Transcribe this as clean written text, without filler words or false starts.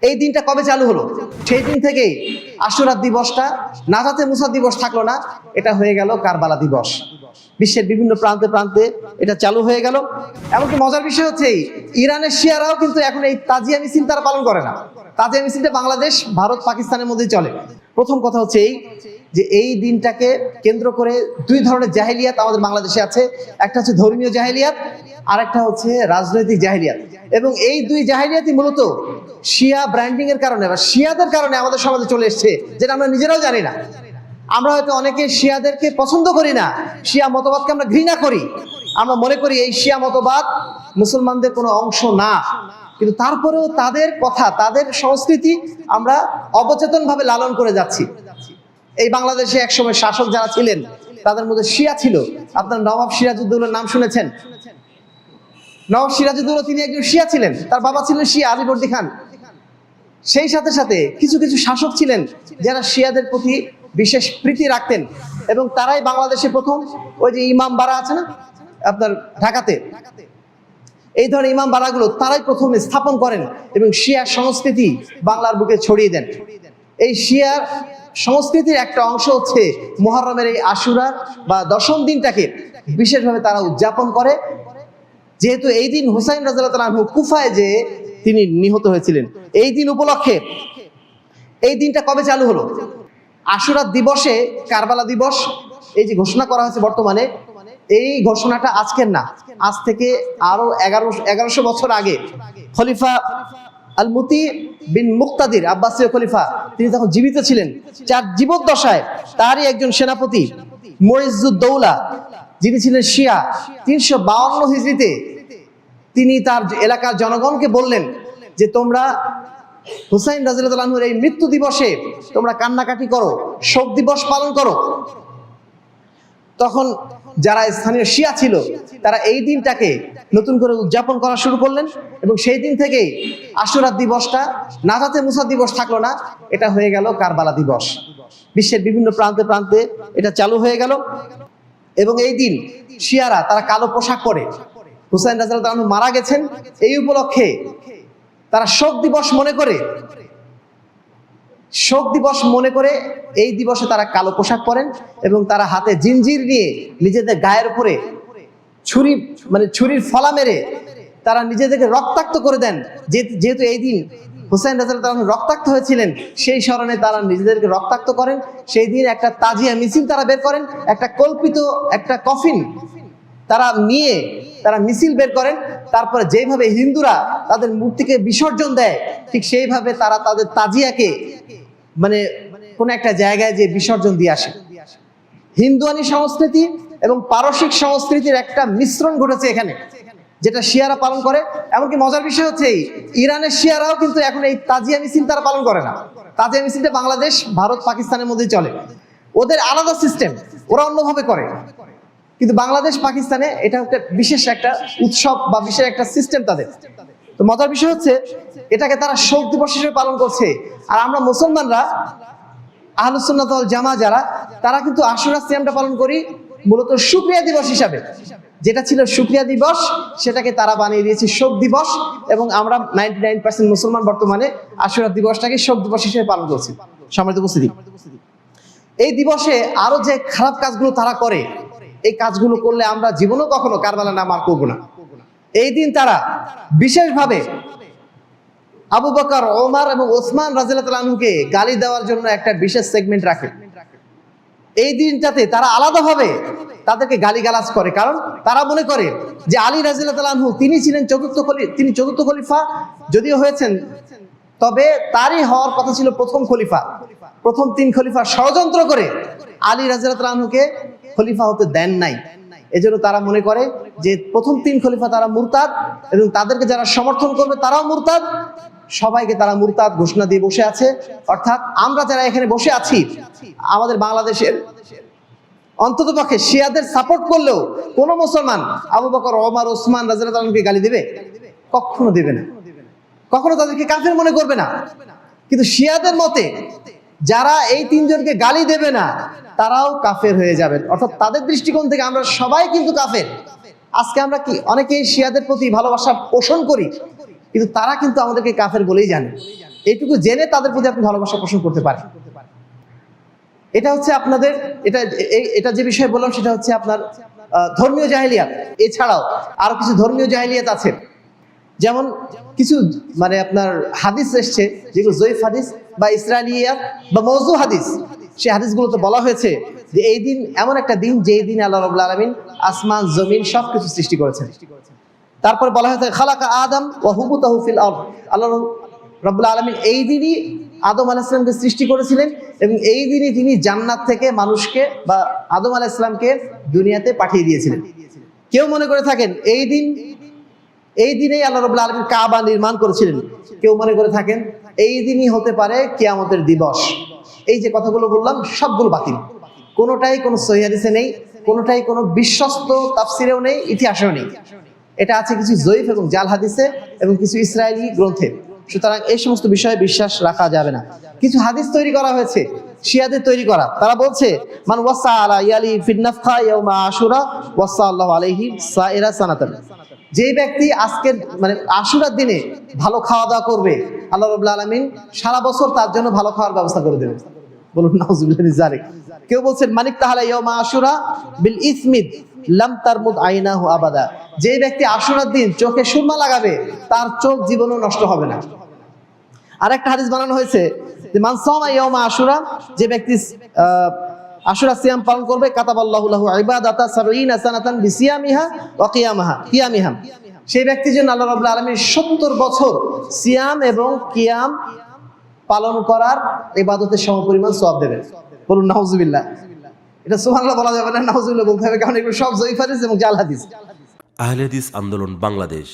এই দিনটা কবে চালু হলো? সেই দিন থেকেই আশুরা দিবসটা নাজাতে মুসা দিবস থাকলো না, এটা হয়ে গেল কারবালা দিবস। বিশ্বের বিভিন্ন প্রান্তে প্রান্তে এটা চালু হয়ে গেল। এমনকি মজার বিষয় হচ্ছে ইরানের শিয়ারাও কিন্তু এখন এই তাজিয়া মিছিল তারা পালন করে না। তাজিয়া মিছিলটা বাংলাদেশ, ভারত, পাকিস্তানের মধ্যেই চলে। প্রথম কথা হচ্ছে যে এই দিনটাকে কেন্দ্র করে দুই ধরনের জাহেলিয়াত আমাদের বাংলাদেশে আছে। একটা হচ্ছে ধর্মীয় জাহেলিয়াত, আর একটা হচ্ছে রাজনৈতিক জাহেলিয়াত। এবং এই দুই জাহেলিয়াতই মূলত শিয়া ব্র্যান্ডিং এর কারণে বা শিয়াদের কারণে আমাদের সমাজে চলে এসছে, যেটা আমরা নিজেরাও জানি না। আমরা হয়তো অনেকে শিয়াদেরকে পছন্দ করি না, শিয়া মতবাদকে আমরা ঘৃণা করি। আমরা মনে করি এই শিয়া মতবাদ মুসলমানদের কোনো অংশ না, কিন্তু তারপরেও তাদের কথা, তাদের সংস্কৃতি আমরা অবচেতনভাবে লালন করে যাচ্ছি। এই বাংলাদেশে একসময় শাসক যারা ছিলেন তাদের মধ্যে শিয়া ছিল। আপনার নবাব সিরাজউদ্দৌলার নাম শুনেছেন? নবাব সিরাজউদ্দৌলা তিনি একজন শিয়া ছিলেন, তার বাবা ছিলেন শিয়া আলীবর্দী খান। সেই সাথে সাথে কিছু কিছু শাসক ছিলেন যারা শিয়াদের প্রতি বিশেষ প্রীতি রাখতেন, এবং তারাই বাংলাদেশে প্রথম ওই যে ইমাম বাড়া আছে না আপনার ঢাকাতে, এই ধরনের ইমাম বাড়াগুলো তারাই প্রথম স্থাপন করেন এবং শিয়া সংস্কৃতি বাংলার বুকে ছড়িয়ে দেন। এই শিয়া সংস্কৃতির একটা অংশ হচ্ছে মুহররমের এই আশুরা বা দশম দিনটাকে বিশেষভাবে তারা উদযাপন করে, যেহেতু এই দিন হুসাইন রাদিয়াল্লাহু তাআলা আনহু কুফায় যে তিনি নিহত হয়েছিলেন। এই দিন উপলক্ষে এই দিনটা কবে চালু হলো? আশুরা দিবসে কারবালা দিবস এই যে ঘোষণা করা হয়েছে বর্তমানে, এই ঘোষণাটা আজকের না, আজ থেকে আরো 1100 বছর আগে খলিফা আল মুতি বিন মুক্তাদির আব্বাসীয় খলিফা, তিনি তখন জীবিত ছিলেন। যার জীবদ্দশায় তারই একজন সেনাপতি মুইজ্জুদ্দৌলা, যিনি ছিলেন শিয়া, 352 হিজরিতে তিনি তার এলাকার জনগণকে বললেন যে তোমরা হুসাইন রাদিয়াল্লাহু আনহুর এই মৃত্যু দিবসে তোমরা কান্নাকাটি করো, শোক দিবস পালন করো। তখন যারা স্থানীয় শিয়া ছিল তারা এই দিনটাকে নতুন করে উদযাপন করা শুরু করলেন, এবং সেই দিন থেকেই আশুরা দিবসটা নাজাতে মুসা দিবস থাকলো না, এটা হয়ে গেল কারবালা দিবস। বিশ্বের বিভিন্ন প্রান্তে প্রান্তে এটা চালু হয়ে গেল। এবং এই দিন শিয়ারা তারা কালো পোশাক পরে, হুসাইন রাদিয়াল্লাহু আনহু মারা গেছেন এই উপলক্ষে তারা শোক দিবস মনে করে এই দিবসে তারা কালো পোশাক পরেন, এবং তারা হাতে জিঞ্জির নিয়ে নিজেদের গায়ের উপরে ছুরির ফলা মেরে তারা নিজেদেরকে রক্তাক্ত করে দেন। যেহেতু এই দিন হুসাইন রাদিয়াল্লাহু আনহু রক্তাক্ত হয়েছিলেন, সেই স্মরণে তারা নিজেদেরকে রক্তাক্ত করেন। সেই দিন একটা তাজিয়া মিছিল তারা বের করেন, একটা কল্পিত একটা কফিন তারা নিয়ে তারা মিছিল বের করেন। তারপরে যেভাবে হিন্দুরা তাদের মূর্তিকে বিসর্জন দেয়, ঠিক সেইভাবে তারা তাদের তাজিয়াকে কোন একটা জায়গায় যে বিসর্জন দিয়ে আসে। হিন্দুয়ানি সংস্কৃতি এবং পারসিক সংস্কৃতির একটা মিশ্রণ ঘটেছে এখানে, যেটা শিয়ারা পালন করে। এমনকি মজার বিষয় হচ্ছে ইরানের শিয়ারাও কিন্তু এখন এই তাজিয়া মিছিল তারা পালন করে না। তাজিয়া মিছিলটা বাংলাদেশ, ভারত, পাকিস্তানের মধ্যেই চলে। ওদের আলাদা সিস্টেম, ওরা অন্যভাবে করে। কিন্তু বাংলাদেশ, পাকিস্তানে এটা একটা বিশেষ একটা উৎসব বা বিশেষ একটা সিস্টেম তাদের। তো মজার বিষয় হচ্ছে এটাকে তারা শোক দিবস হিসেবে পালন করছে। আর আমরা মুসলমানরা আহলুস সুন্নাত ওয়াল জামাত যারা, তারা কিন্তু আশুরা সিয়ামটা পালন করি মূলত শুকরিয়া দিবস হিসাবে। যেটা ছিল শুকরিয়া দিবস, সেটাকে তারা বানিয়ে দিয়েছে শোক দিবস, এবং আমরা 99% মুসলমান বর্তমানে আশুরা দিবসটাকে শোক দিবস হিসেবে পালন করছি। সম্মানিত উপস্থিতি, এই দিবসে আরো যে খারাপ কাজগুলো তারা করে, এই কাজগুলো করলে আমরা জীবনেও কখনো কারবালা নাম আর করবো না। এই দিন তারা বিশেষভাবে আবু বকর, ওমর এবং ওসমান রাদিয়াল্লাহু তাআলা আনহুকে গালি দেওয়ার জন্য একটা বিশেষ সেগমেন্ট রাখে। এই দিনটাতে তারা আলাদাভাবে তাদেরকে গালিগালাজ করে, কারণ তারা মনে করে যে আলী রাদিয়াল্লাহু তাআলা আনহু তিনি ছিলেন চতুর্থ খলিফা যদিও হয়েছেন, তবে তারই হওয়ার কথা ছিল প্রথম খলিফা। প্রথম 3 খলিফা ষড়যন্ত্র করে আলী রাদিয়াল্লাহু তাআলা আনহুকে খলিফা হতে দেন নাই। এজন্য তারা মনে করে যে প্রথম 3 খলিফা তারা মুরতাদ, এবং তাদেরকে যারা সমর্থন করবে তারাও মুরতাদ। সবাইকে তারা মুরতাদ ঘোষণা দিয়ে বসে আছে। অর্থাৎ আমরা যারা এখানে বসে আছি, আমাদের বাংলাদেশের অন্ততপক্ষে শিয়াদের সাপোর্ট করলেও কোন মুসলমান আবু বকর, ওমর, ওসমান রাদিয়াল্লাহু তাআলাকে গালি দেবে? কখনো দেবে না, কখনো তাদেরকে কাফের মনে করবে না। কিন্তু শিয়াদের মতে যারা এই 3 জনকে গালি দেবে না, তারাও কাফের হয়ে যাবেন। অর্থাৎ তাদের দৃষ্টিকোণ থেকে আমরা সবাই কিন্তু কাফের। আজকে আমরা কি অনেকেই শিয়াদের প্রতি ভালোবাসা পোষণ করি, কিন্তু তারা কিন্তু আমাদেরকে কাফের বলেই জানে। এইটুকু জেনে তাদের প্রতি আপনি ভালোবাসা পোষণ করতে পারেন। এটা হচ্ছে আপনাদের, এটা যে বিষয় বললাম সেটা হচ্ছে আপনার ধর্মীয় জাহেলিয়াত। এছাড়াও আরো কিছু ধর্মীয় জাহেলিয়াত আছে, যেমন কিছু মানে আপনার হাদিস এসছে যেগুলো জয়ীফ হাদিস বা ইসরাইলিয়াত বা মওযু হাদিস। সেই হাদিসগুলোতে বলা হয়েছে যে এই দিন এমন একটা দিন যেই দিন আল্লাহ রাব্বুল আলামিন আসমান জমিন সবকিছু সৃষ্টি করেছেন। তারপর বলা হয়েছে খালাকা আদম ওয়া হুবুতাহু ফিল আরদ, আল্লাহ রাব্বুল আলামিন এই দিনই আদম আলাইহিস সালামকে সৃষ্টি করেছিলেন এবং এই দিনই তিনি জান্নাত থেকে মানুষকে বা আদম আলাইহিস সালামকে দুনিয়াতে পাঠিয়ে দিয়েছিলেন। কেউ মনে করে থাকেন এই দিনেই আল্লাহ রাব্বুল আলামিন কাবা নির্মাণ করেছিলেন, কেউ মনে করে থাকেন এই দিনই হতে পারে কিয়ামতের দিবস। এই যে কথাগুলো বললাম সবগুলো বাতিল, কোনোটাই কোনো সহিহ হাদিসে নেই, কোনোটাই কোনো বিশ্বস্ত তাফসিরেও নেই, ইতিহাসেও নেই। এটা আছে কিছু জয়ীফ এবং জাল হাদিসে এবং কিছু ইসরায়েলি গ্রন্থে। সুতরাং এই সমস্ত বিষয়ে বিশ্বাস রাখা যাবে না। কিছু হাদিস তৈরি করা হয়েছে, শিয়াদের তৈরি করা। তারা বলছে মান ওয়াসা আলা ইয়ালি ফিন নাফখা ইয়াউমা আশুরা ওয়াসা আল্লাহু আলাইহি সাইরা সানাতান, যেই ব্যক্তি আজকের মানে আশুরার দিনে ভালো খাওয়া দাওয়া করবে, আল্লাহ রাব্বুল আলামিন সারা বছর তার জন্য ভালো খাওয়ার ব্যবস্থা করে দেবেন। বলুন নাউজুবিল্লাহি মিন যালিক। কেউ বলছেন মানিক তাহালা ইয়াউমা আশুরা বিল ইসমিদ লাম তারমুদ আইনাহু আবাদা, যে ব্যক্তি আশুরার দিন চোখে সুরমা লাগাবে তার চোখ জীবনেও নষ্ট হবে না। আরেকটা হাদিস বানানো হয়েছে যে মান সামা ইয়াউমা আশুরা, যে ব্যক্তি আশুরা সিয়াম পালন করবে কাতাবাল্লাহু লাহু ইবাদাতা 70 সানাতান বিসিয়ামিহা ওয়া কিয়ামিহা, সেই ব্যক্তির জন্য আল্লাহ রাব্বুল আলামিন 70 বছর সিয়াম এবং কিয়াম পালন করার ইবাদতের সমপরিমাণ সওয়াব দেবেন। বলুন নাউজুবিল্লাহ। এটা সুবহানাল্লাহ বলা যাবে না, নাউজুবিল্লাহ বলতে হবে, কারণ এগুলো সব জয়ীফ হাদিস এবং জাল হাদিস। আহলে হাদিস আন্দোলন বাংলাদেশ